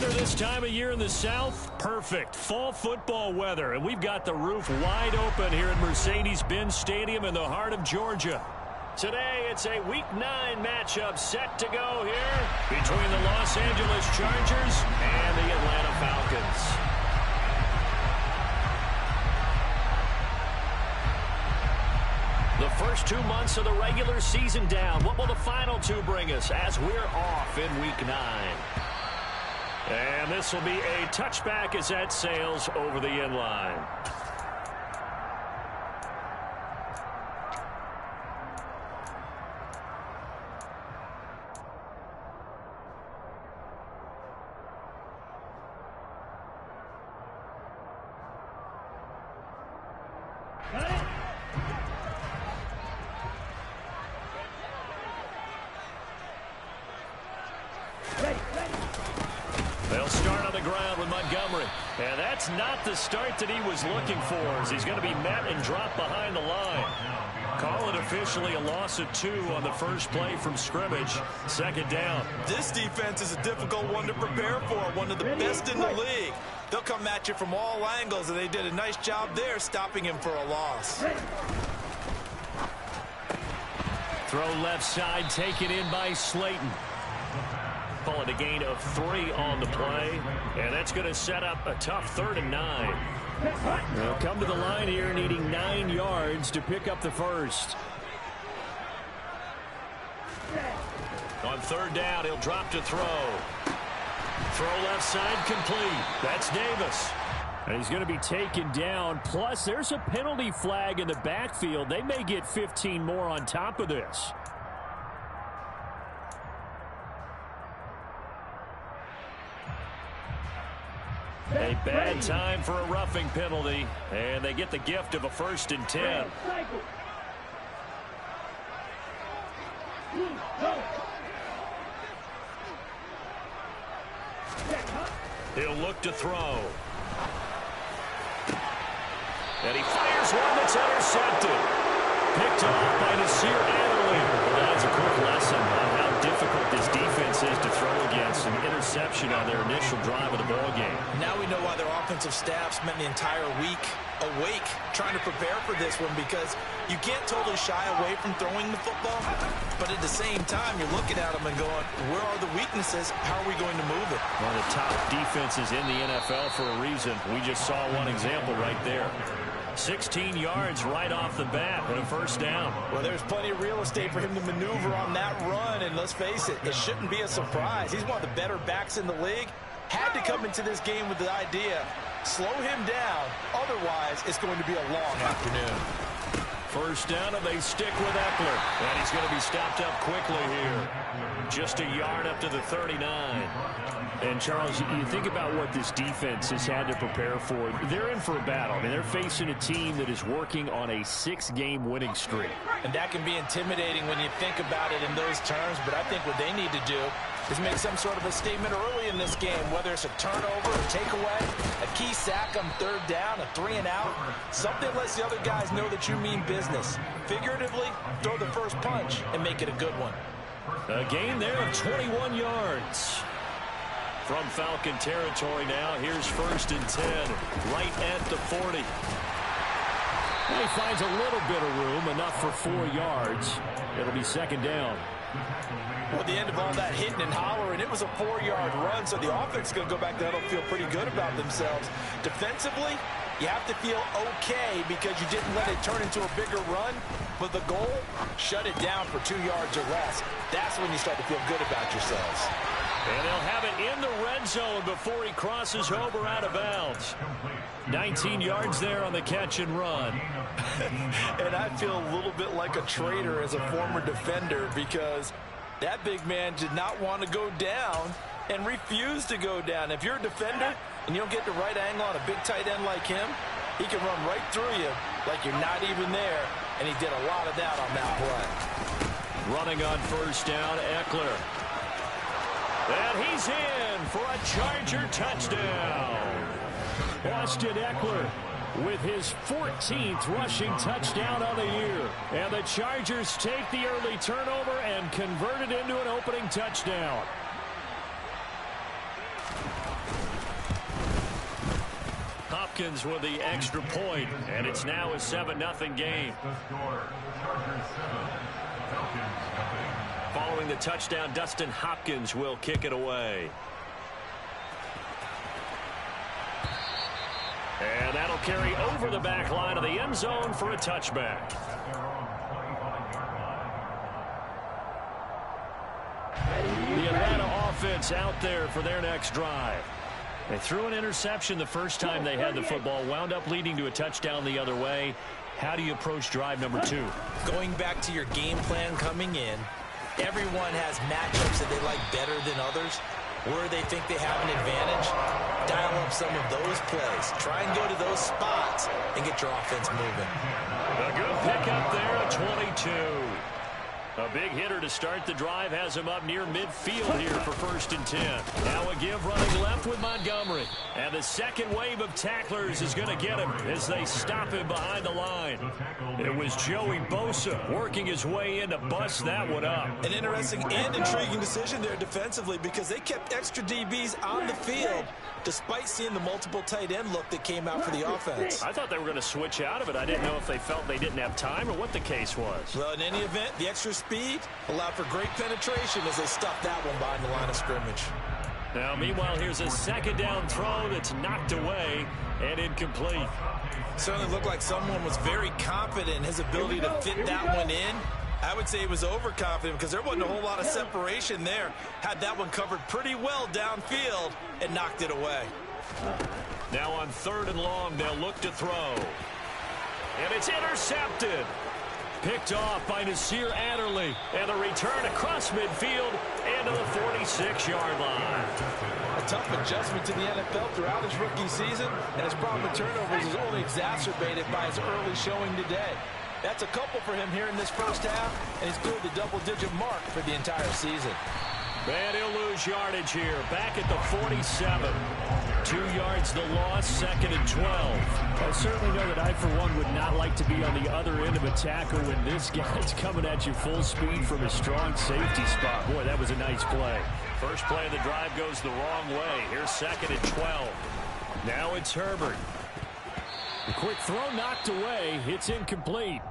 Weather this time of year in the South, perfect. Fall football weather, and we've got the roof wide open here at Mercedes-Benz Stadium in the heart of Georgia. Today, it's a Week 9 matchup set to go here between the Los Angeles Chargers and the Atlanta Falcons. The first 2 months of the regular season down. What will the final 2 bring us as we're off in Week 9? And this will be a touchback as that sails over the end line. They'll start on the ground with Montgomery. And that's not the start that he was looking for, as he's going to be met and dropped behind the line. Call it officially a loss of 2 on the first play from scrimmage. Second down. This defense is a difficult one to prepare for, one of the best in the league. They'll come at you from all angles, and they did a nice job there stopping him for a loss. Throw left side, taken in by Slayton. Call it a gain of 3 on the play, and that's going to set up a tough 3rd and 9. They'll come to the line here needing 9 yards to pick up the first. On 3rd down, he'll drop to throw. Throw left side complete. That's Davis. And he's going to be taken down. Plus, there's a penalty flag in the backfield. They may get 15 more on top of this. A bad time for a roughing penalty, and they get the gift of a 1st and 10. He'll look to throw. And he fires one that's intercepted. Picked off by Nasir Adderley. That's a quick lesson on how difficult this defense is to throw against. An interception on their initial drive of the ball game. Now we know why their offensive staff spent the entire week awake trying to prepare for this one, because you can't totally shy away from throwing the football, but at the same time you're looking at them and going, where are the weaknesses? How are we going to move it? One of the top defenses in the NFL for a reason. We just saw one example right there. 16 yards right off the bat and a 1st down. Well, there's plenty of real estate for him to maneuver on that run, and let's face it, it shouldn't be a surprise. He's one of the better backs in the league. Had to come into this game with the idea, slow him down, otherwise it's going to be a long afternoon. 1st down, and they stick with Eckler. And he's going to be stopped up quickly here. Just a yard up to the 39. And, Charles, you think about what this defense has had to prepare for. They're in for a battle. I mean, they're facing a team that is working on a 6-game winning streak. And that can be intimidating when you think about it in those terms, but I think what they need to do is make some sort of a statement early in this game, whether it's a turnover, a takeaway, a key sack on 3rd down, a 3 and out. Something lets the other guys know that you mean business. Figuratively, throw the first punch and make it a good one. A gain there of 21 yards. From Falcon territory now, here's 1st and 10, right at the 40. And he finds a little bit of room, enough for 4 yards. It'll be 2nd down. Well, at the end of all that hitting and hollering, it was a 4-yard run, so the offense is going to go back there and feel pretty good about themselves. Defensively, you have to feel okay because you didn't let it turn into a bigger run, but the goal, shut it down for 2 yards or less. That's when you start to feel good about yourselves. And they'll have it in the red zone before he crosses over out of bounds. 19 yards there on the catch and run. And I feel a little bit like a traitor as a former defender, because that big man did not want to go down and refused to go down. If you're a defender and you don't get the right angle on a big tight end like him, he can run right through you like you're not even there, and he did a lot of that on that play. Running on 1st down, Eckler. And he's in for a Charger touchdown. Austin Eckler with his 14th rushing touchdown of the year. And the Chargers take the early turnover and convert it into an opening touchdown. Falcons with the extra point, and it's now a 7-0 game. Following the touchdown, Dustin Hopkins will kick it away. And that'll carry over the back line of the end zone for a touchback. The Atlanta offense out there for their next drive. They threw an interception the first time they had the football, wound up leading to a touchdown the other way. How do you approach drive number 2? Going back to your game plan coming in, everyone has matchups that they like better than others. Where they think they have an advantage, dial up some of those plays. Try and go to those spots and get your offense moving. A good pickup there at 22. A big hitter to start the drive has him up near midfield here for 1st and 10. Now a give running left with Montgomery. And the second wave of tacklers is going to get him as they stop him behind the line. It was Joey Bosa working his way in to bust that one up. An interesting and intriguing decision there defensively because they kept extra DBs on the field despite seeing the multiple tight end look that came out for the offense. I thought they were going to switch out of it. I didn't know if they felt they didn't have time or what the case was. Well, in any event, the extra speed allowed for great penetration as they stuffed that one behind the line of scrimmage. Now, meanwhile, here's a second down throw that's knocked away and incomplete. Certainly looked like someone was very confident in his ability to fit that one in. I would say he was overconfident because there wasn't a whole lot of separation there. Had that one covered pretty well downfield and knocked it away. Now on 3rd and long, they'll look to throw. And it's intercepted. Picked off by Nasir Adderley. And a return across midfield and to the 46-yard line. A tough adjustment to the NFL throughout his rookie season, and his problem with turnovers is only exacerbated by his early showing today. That's a couple for him here in this first half, and he's cleared the double-digit mark for the entire season. And he'll lose yardage here. Back at the 47. 2 yards the loss, 2nd and 12. I certainly know that I, for one, would not like to be on the other end of a tackle when this guy's coming at you full speed from a strong safety spot. Boy, that was a nice play. First play of the drive goes the wrong way. Here's 2nd and 12. Now it's Herbert. The quick throw knocked away. It's incomplete.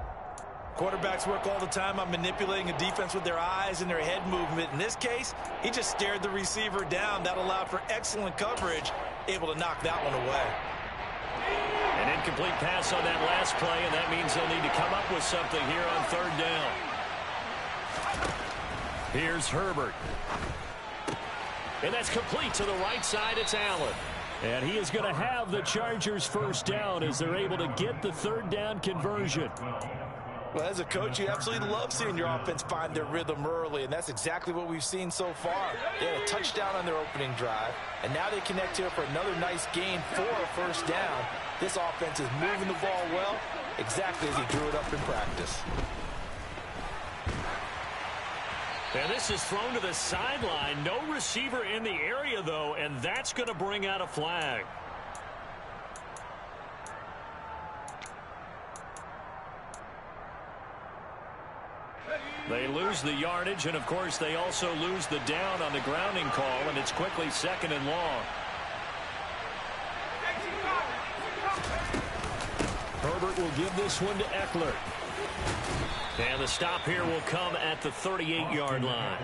Quarterbacks work all the time on manipulating a defense with their eyes and their head movement. In this case, he just stared the receiver down. That allowed for excellent coverage, able to knock that one away. An incomplete pass on that last play, and that means they'll need to come up with something here on 3rd down. Here's Herbert. And that's complete to the right side. It's Allen. And he is going to have the Chargers first down as they're able to get the 3rd down conversion. Well, as a coach, you absolutely love seeing your offense find their rhythm early, and that's exactly what we've seen so far. They had a touchdown on their opening drive, and now they connect here for another nice gain for a first down. This offense is moving the ball well, exactly as he drew it up in practice. And this is thrown to the sideline. No receiver in the area, though, and that's going to bring out a flag. They lose the yardage, and, of course, they also lose the down on the grounding call, and it's quickly 2nd and long. Herbert will give this one to Eckler. And the stop here will come at the 38-yard line.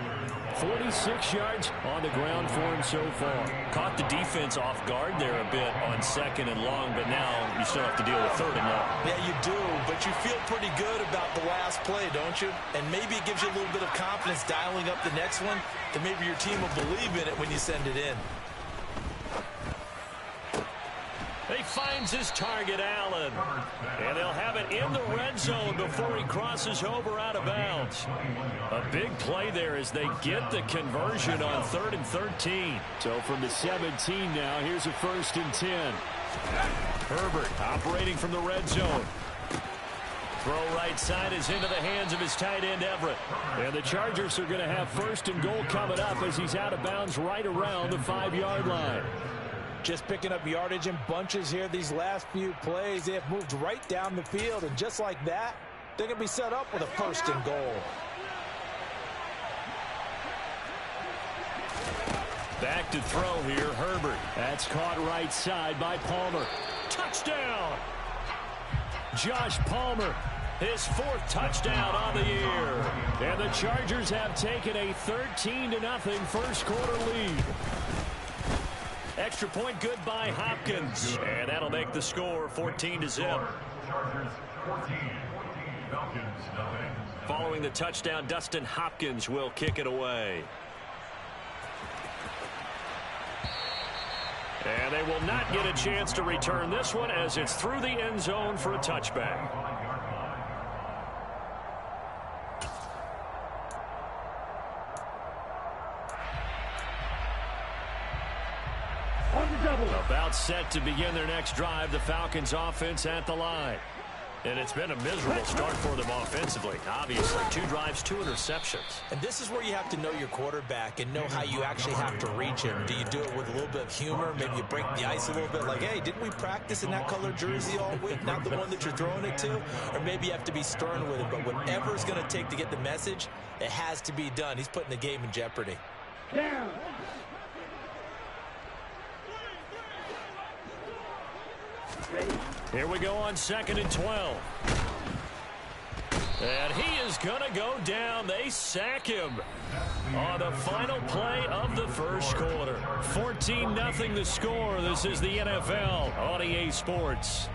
46 yards on the ground for him so far. Caught the defense off guard there a bit on 2nd and long, but now you still have to deal with 3rd and long. Yeah, you do, but you feel pretty good about the last play, don't you? And maybe it gives you a little bit of confidence dialing up the next one, that maybe your team will believe in it when you send it in. He finds his target, Allen. And they'll have it in the red zone before he crosses over out of bounds. A big play there as they get the conversion on 3rd and 13. So from the 17 now, here's a 1st and 10. Herbert operating from the red zone. Throw right side is into the hands of his tight end, Everett. And the Chargers are going to have 1st and goal coming up as he's out of bounds right around the 5-yard line. Just picking up yardage in bunches here these last few plays. They have moved right down the field, and just like that, they're going to be set up with a 1st and goal. Back to throw here, Herbert. That's caught right side by Palmer. Touchdown! Josh Palmer, his 4th touchdown on the year. And the Chargers have taken a 13-0 first quarter lead. Extra point good by Hopkins. And that'll make the score 14-0. Chargers 14, Falcons nothing. Following the touchdown, Dustin Hopkins will kick it away. And they will not get a chance to return this one as it's through the end zone for a touchback. About set to begin their next drive, the Falcons offense at the line. And it's been a miserable start for them offensively. Obviously, 2 drives, 2 interceptions. And this is where you have to know your quarterback and know how you actually have to reach him. Do you do it with a little bit of humor? Maybe you break the ice a little bit like, hey, didn't we practice in that color jersey all week? Not the one that you're throwing it to? Or maybe you have to be stern with him. But whatever it's going to take to get the message, it has to be done. He's putting the game in jeopardy. Down. Here we go on 2nd and 12. And he is going to go down. They sack him on the final play of the first quarter. 14-0 the score. This is the NFL on EA Sports.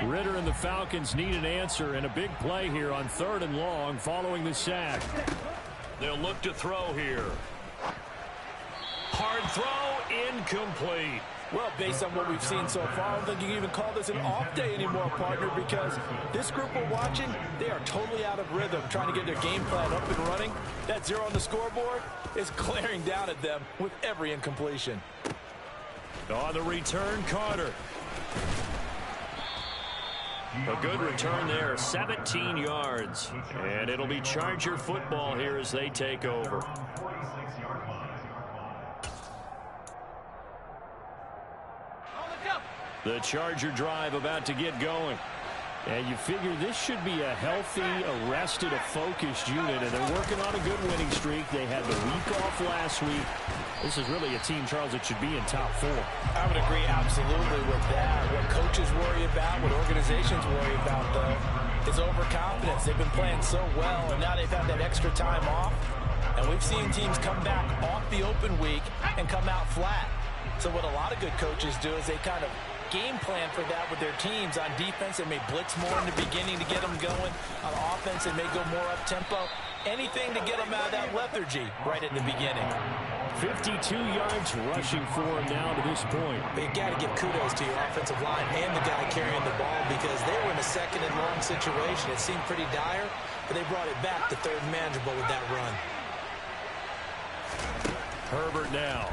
Ritter and the Falcons need an answer and a big play here on 3rd and long following the sack. They'll look to throw here. Hard throw, incomplete. Well, based on what we've seen so far, I don't think you can even call this an off day anymore, partner, because this group we're watching, they are totally out of rhythm, trying to get their game plan up and running. That 0 on the scoreboard is glaring down at them with every incompletion. On the return, Carter. A good return there, 17 yards. And it'll be Charger football here as they take over. The Charger drive about to get going. And you figure this should be a healthy, arrested, a focused unit. And they're working on a good winning streak. They had the week off last week. This is really a team, Charles, that should be in top 4. I would agree absolutely with that. What coaches worry about, what organizations worry about, though, is overconfidence. They've been playing so well, and now they've had that extra time off. And we've seen teams come back off the open week and come out flat. So what a lot of good coaches do is they kind of game plan for that with their teams. On defense, they may blitz more in the beginning to get them going. On offense, they may go more up-tempo. Anything to get them out of that lethargy right at the beginning. 52 yards rushing for him now to this point. But you got to give kudos to your offensive line and the guy carrying the ball because they were in a 2nd and long situation. It seemed pretty dire, but they brought it back to 3rd and manageable with that run. Herbert now.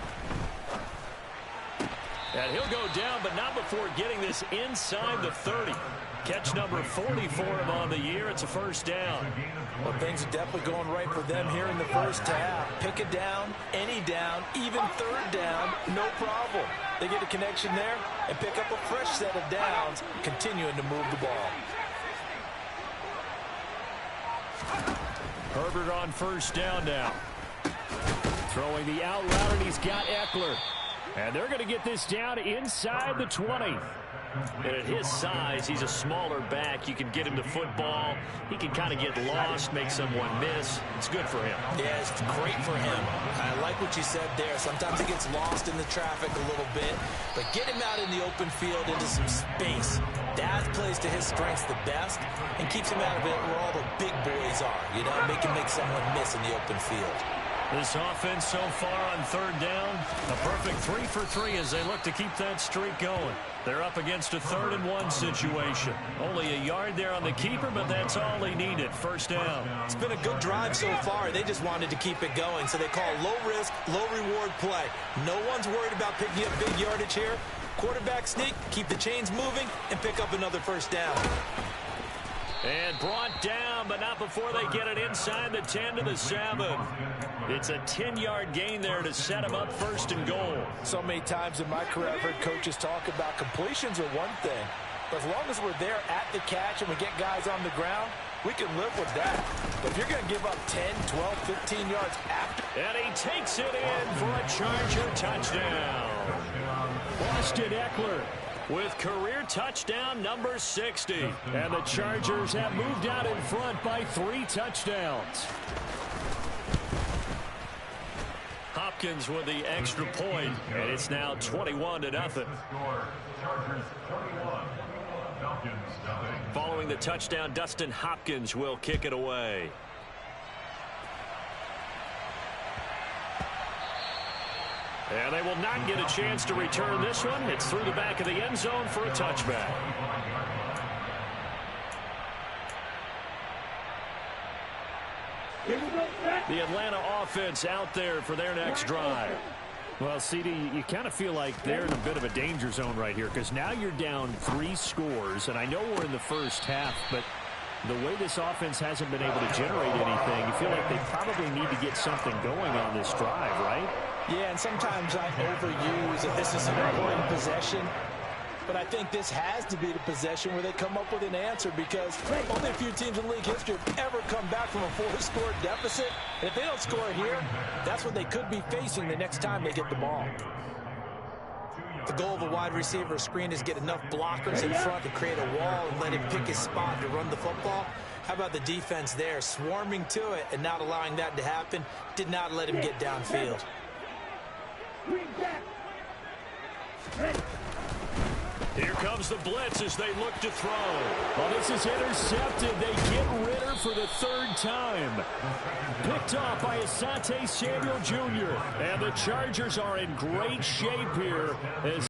And he'll go down, but not before getting this inside the 30. Catch number 40 for him on the year. It's a first down. Well, things are definitely going right for them here in the first half. Pick it down, any down, even 3rd down, no problem. They get a connection there and pick up a fresh set of downs, continuing to move the ball. Herbert on first down now. Throwing the out route, and he's got Eckler. And they're going to get this down inside the 20. And at his size, he's a smaller back. You can get him the football. He can kind of get lost, make someone miss. It's good for him. Yeah, it's great for him. I like what you said there. Sometimes he gets lost in the traffic a little bit. But get him out in the open field into some space. That plays to his strengths the best and keeps him out of it where all the big boys are. You know, make him make someone miss in the open field. This offense so far on 3rd down, a perfect 3 for 3 as they look to keep that streak going. They're up against a 3rd and 1 situation. Only a yard there on the keeper, but that's all they needed. First down. It's been a good drive so far. They just wanted to keep it going, so they call low-risk, low-reward play. No one's worried about picking up big yardage here. Quarterback sneak, keep the chains moving, and pick up another first down. And brought down, but not before they get it inside the 10 to the 7. It's a 10-yard gain there to set them up 1st and goal. So many times in my career, I've heard coaches talk about completions are one thing. But as long as we're there at the catch and we get guys on the ground, we can live with that. But if you're going to give up 10, 12, 15 yards after. And he takes it in for a Charger touchdown. Austin Eckler with career touchdown number 60. And the Chargers have moved out in front by 3 touchdowns. Hopkins with the extra point, and it's now 21-0. Chargers 21, Falcons nothing. Following the touchdown, Dustin Hopkins will kick it away. And they will not get a chance to return this one. It's through the back of the end zone for a touchback. The Atlanta offense out there for their next drive. Well, CD, you kind of feel like they're in a bit of a danger zone right here because now you're down 3 scores, and I know we're in the first half, but the way this offense hasn't been able to generate anything, you feel like they probably need to get something going on this drive, right? Yeah, and sometimes I overuse that this is an important possession. But I think this has to be the possession where they come up with an answer because only a few teams in league history have ever come back from a 4-score deficit. And if they don't score here, that's what they could be facing the next time they get the ball. The goal of a wide receiver screen is get enough blockers in front to create a wall and let him pick his spot to run the football. How about the defense there, swarming to it and not allowing that to happen? Did not let him get downfield. Here comes the blitz as they look to throw. Well, this is intercepted. They get Ritter for the 3rd time. Picked off by Asante Samuel Jr. And the Chargers are in great shape here as